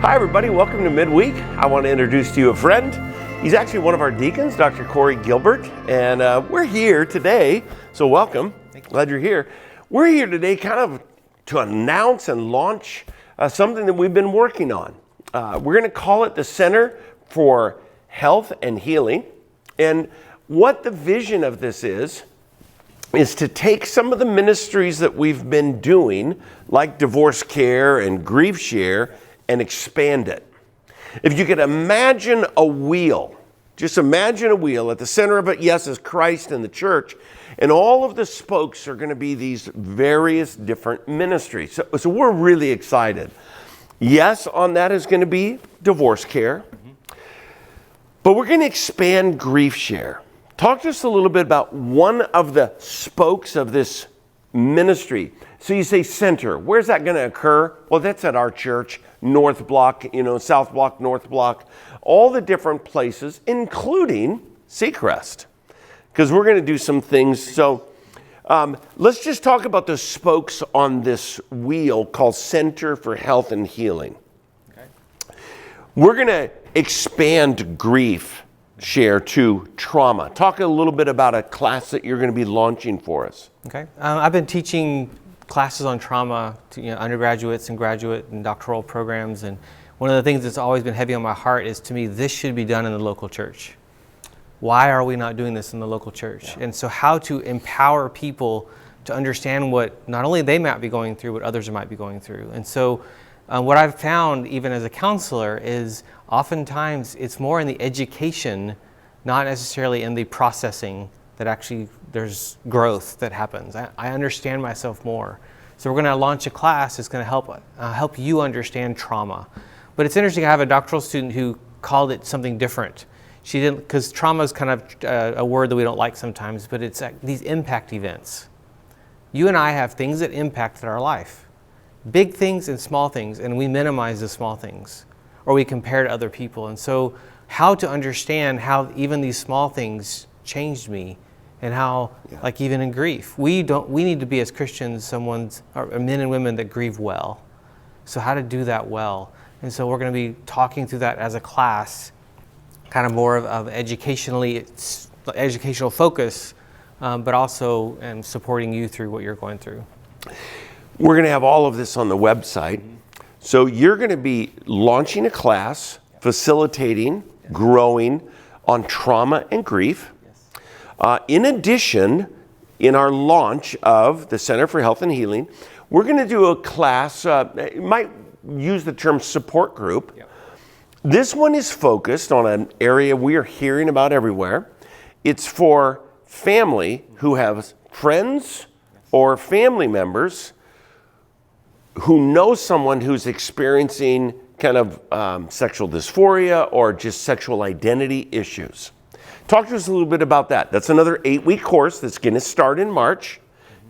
Hi everybody, welcome to Midweek. I want to introduce to you a friend. He's actually one of our deacons, Dr. Corey Gilbert, and we're here today, so welcome. Glad you're here. We're here today kind of to announce and launch something that we've been working on. We're going to call it the Center for Health and Healing, and what the vision of this is to take some of the ministries that we've been doing, like divorce care and grief share, and expand it. If you could imagine a wheel, just imagine a wheel. At the center of it, yes, is Christ and the church, and all of the spokes are going to be these various different ministries. So we're really excited. Yes, on that is going to be divorce care, but we're going to expand grief share. Talk to us a little bit about one of the spokes of this ministry. So you say center. Where's that going to occur? Well, that's at our church, North Block, South Block, North Block, all the different places, including Seacrest, because we're going to do some things. So let's just talk about the spokes on this wheel called Center for Health and Healing. Okay. We're going to expand grief share to trauma. Talk a little bit about a class that you're going to be launching for us. Okay. I've been teaching classes on trauma to undergraduates and graduate and doctoral programs, and one of the things that's always been heavy on my heart is, to me, this should be done in the local church. Why are we not doing this in the local church? Yeah. And so how to empower people to understand what not only they might be going through, but others might be going through. And so what I've found, even as a counselor, is oftentimes it's more in the education, not necessarily in the processing, that actually there's growth that happens. I understand myself more. So we're going to launch a class that's going to help you understand trauma. But it's interesting, I have a doctoral student who called it something different. She didn't, because trauma is kind of a word that we don't like sometimes, but it's these impact events. You and I have things that impact our life. Big things and small things, and we minimize the small things, or we compare to other people. And so how to understand how even these small things changed me, and how, like even in grief, we need to be, as Christians, or men and women that grieve well. So how to do that well. And so we're going to be talking through that as a class, kind of more of educational focus, but also supporting you through what you're going through. We're going to have all of this on the website. So you're going to be launching a class, facilitating, growing on trauma and grief. In addition, in our launch of the Center for Health and Healing, we're going to do a class, you might use the term support group. Yep. This one is focused on an area we are hearing about everywhere. It's for family who have friends or family members who know someone who's experiencing kind of sexual dysphoria or just sexual identity issues. Talk to us a little bit about that. That's another 8-week course that's going to start in March.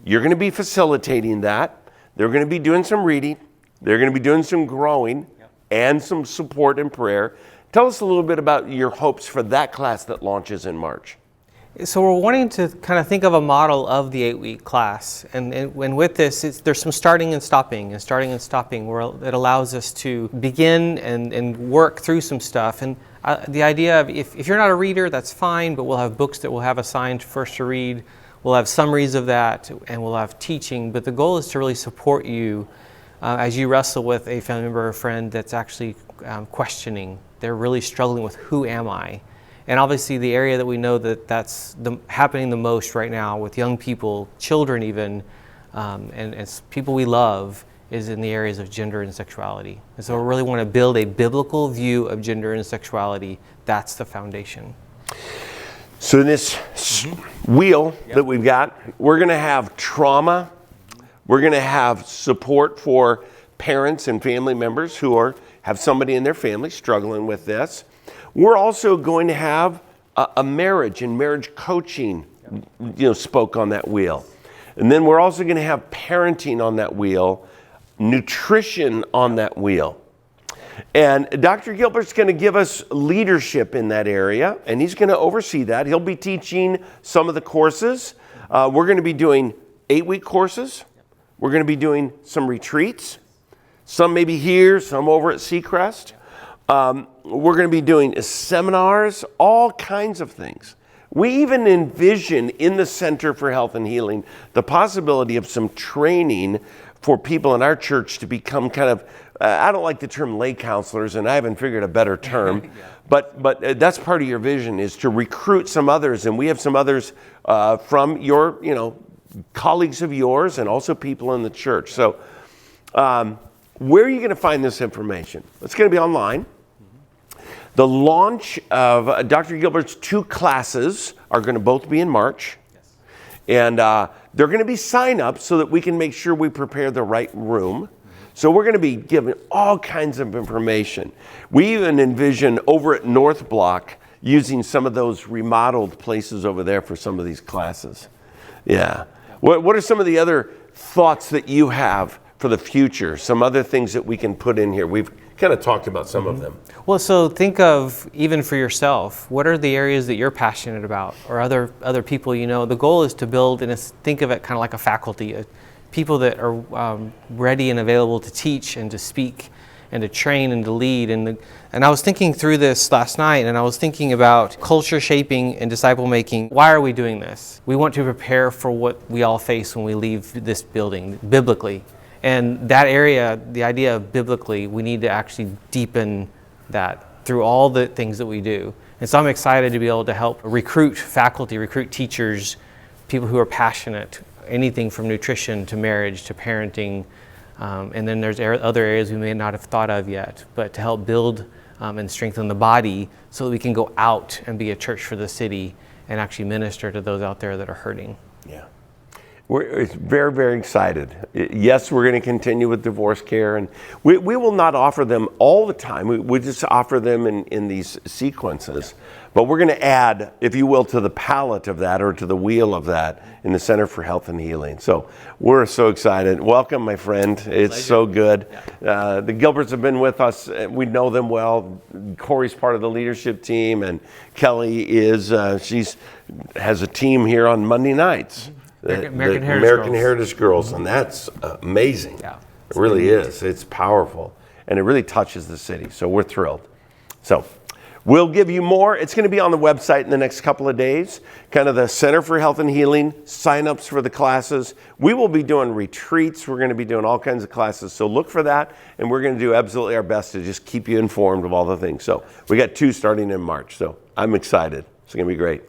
You're going to be facilitating that. They're going to be doing some reading. They're going to be doing some growing and some support and prayer. Tell us a little bit about your hopes for that class that launches in March. So we're wanting to kind of think of a model of the 8-week class. And with this, there's some starting and stopping where it allows us to begin and work through some stuff. And the idea of, if you're not a reader, that's fine, but we'll have books that we'll have assigned first to read. We'll have summaries of that, and we'll have teaching. But the goal is to really support you as you wrestle with a family member or friend that's actually questioning. They're really struggling with, who am I? And obviously the area that we know that's happening the most right now with young people, children even, and people we love, is in the areas of gender and sexuality. And so we really want to build a biblical view of gender and sexuality. That's the foundation. So in this wheel that we've got, we're going to have trauma. We're going to have support for parents and family members who have somebody in their family struggling with this. We're also going to have a marriage and marriage coaching, spoke on that wheel. And then we're also going to have parenting on that wheel, nutrition on that wheel. And Dr. Gilbert's going to give us leadership in that area, and he's going to oversee that. He'll be teaching some of the courses. We're going to be doing 8-week courses. We're going to be doing some retreats, Some maybe here, some over at Seacrest. We're going to be doing seminars, all kinds of things. We even envision in the Center for Health and Healing the possibility of some training for people in our church to become kind of, I don't like the term lay counselors, and I haven't figured a better term, but that's part of your vision, is to recruit some others, and we have some others from your, colleagues of yours and also people in the church. So where are you going to find this information? It's going to be online. The launch of Dr. Gilbert's 2 classes are going to both be in March. Yes. And they're going to be sign-ups so that we can make sure we prepare the right room. Mm-hmm. So we're going to be given all kinds of information. We even envision over at North Block using some of those remodeled places over there for some of these classes. Yeah. What are some of the other thoughts that you have for the future? Some other things that we can put in here? We've kind of talked about some of them. Well, so think of, even for yourself, what are the areas that you're passionate about, or other people you know? The goal is to build, and think of it kind of like a faculty, people that are ready and available to teach and to speak and to train and to lead. And I was thinking through this last night, and I was thinking about culture shaping and disciple making. Why are we doing this? We want to prepare for what we all face when we leave this building, biblically. And that area, the idea of biblically, we need to actually deepen that through all the things that we do. And so I'm excited to be able to help recruit faculty, recruit teachers, people who are passionate, anything from nutrition to marriage to parenting. And then there's other areas we may not have thought of yet, but to help build and strengthen the body so that we can go out and be a church for the city and actually minister to those out there that are hurting. Yeah. We're very, very excited. Yes, we're going to continue with divorce care, and we will not offer them all the time. We just offer them in these sequences. But we're going to add, if you will, to the palette of that, or to the wheel of that, in the Center for Health and Healing. So we're so excited. Welcome, my friend. It's pleasure. So good. Yeah. The Gilberts have been with us. We know them well. Corey's part of the leadership team, and Kelly has a team here on Monday nights. American Heritage Girls, and that's amazing. Yeah, it really is. It's powerful, and it really touches the city, so we're thrilled. So we'll give you more. It's going to be on the website in the next couple of days, kind of the Center for Health and Healing, sign-ups for the classes. We will be doing retreats. We're going to be doing all kinds of classes, so look for that, and we're going to do absolutely our best to just keep you informed of all the things. So we got 2 starting in March, so I'm excited. It's going to be great.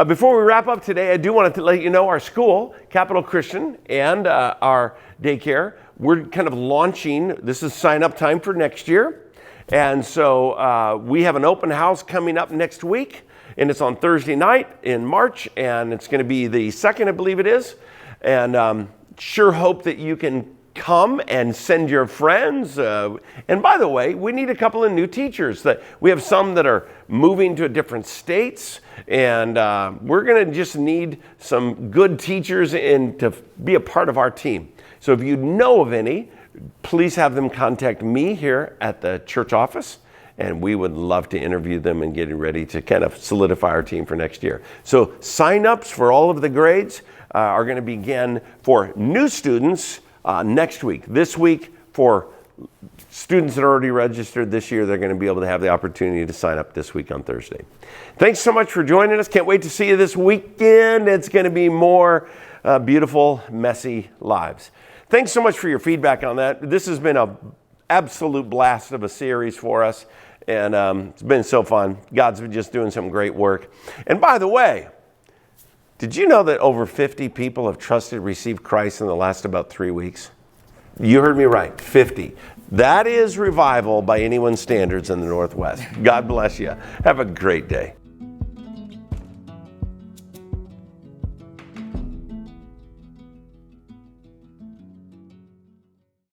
Before we wrap up today, I do want to let you know our school, Capital Christian, and our daycare, we're kind of launching. This is sign-up time for next year. And so we have an open house coming up next week, and it's on Thursday night in March, and it's going to be the 2nd, I believe it is. And sure hope that you can come and send your friends. And by the way, we need a couple of new teachers. We have some that are moving to different states, and we're going to just need some good teachers to be a part of our team. So if you know of any, please have them contact me here at the church office, and we would love to interview them and get ready to kind of solidify our team for next year. So sign-ups for all of the grades are going to begin for new students next week. This week, for students that are already registered this year, they're going to be able to have the opportunity to sign up this week on Thursday. Thanks so much for joining us. Can't wait to see you this weekend. It's going to be more beautiful, messy lives. Thanks so much for your feedback on that. This has been an absolute blast of a series for us, and it's been so fun. God's been just doing some great work. And by the way, did you know that over 50 people have received Christ in the last about 3 weeks? You heard me right, 50. That is revival by anyone's standards in the Northwest. God bless you. Have a great day.